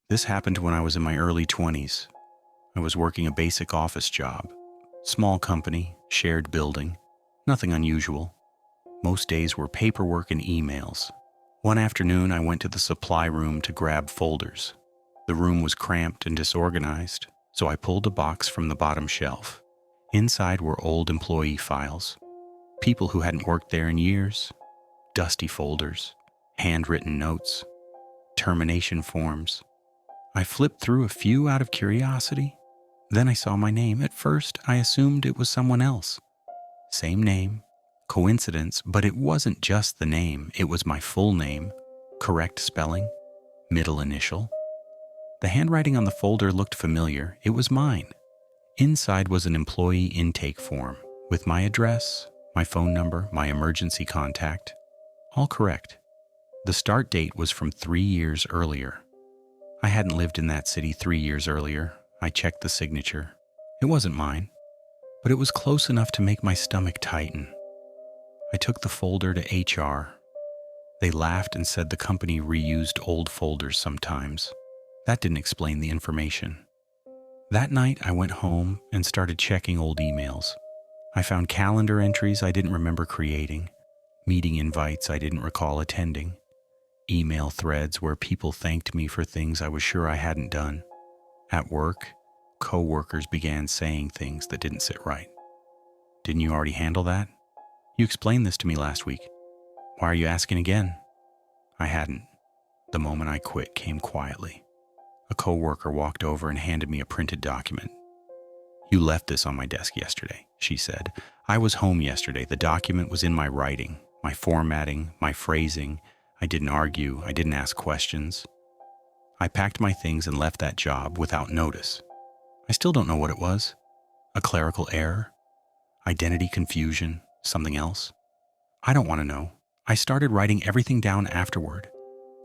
This happened when I was in my early 20s. I was working a basic office job. Small company, shared building, nothing unusual. Most days were paperwork and emails. One afternoon, I went to the supply room to grab folders. The room was cramped and disorganized, so I pulled a box from the bottom shelf. Inside were old employee files, people who hadn't worked there in years, dusty folders, handwritten notes, termination forms. I flipped through a few out of curiosity. Then I saw my name. At first, I assumed it was someone else. Same name, coincidence, but it wasn't just the name. It was my full name, correct spelling, middle initial. The handwriting on the folder looked familiar. It was mine. Inside was an employee intake form with my address, my phone number, my emergency contact. All correct. The start date was from 3 years earlier. I hadn't lived in that city 3 years earlier. I checked the signature. It wasn't mine, but it was close enough to make my stomach tighten. I took the folder to HR. They laughed and said the company reused old folders sometimes. That didn't explain the information. That night, I went home and started checking old emails. I found calendar entries I didn't remember creating, meeting invites I didn't recall attending, email threads where people thanked me for things I was sure I hadn't done. At work, co-workers began saying things that didn't sit right. Didn't you already handle that? You explained this to me last week. Why are you asking again? I hadn't. The moment I quit came quietly. A co-worker walked over and handed me a printed document. You left this on my desk yesterday, she said. I was home yesterday. The document was in my writing, my formatting, my phrasing. I didn't argue. I didn't ask questions. I packed my things and left that job without notice. I still don't know what it was. A clerical error? Identity confusion? Something else? I don't want to know. I started writing everything down afterward.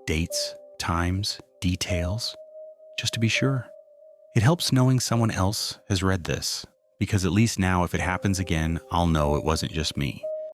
Dates, times, details. Just to be sure. It helps knowing someone else has read this, because at least now if it happens again, I'll know it wasn't just me.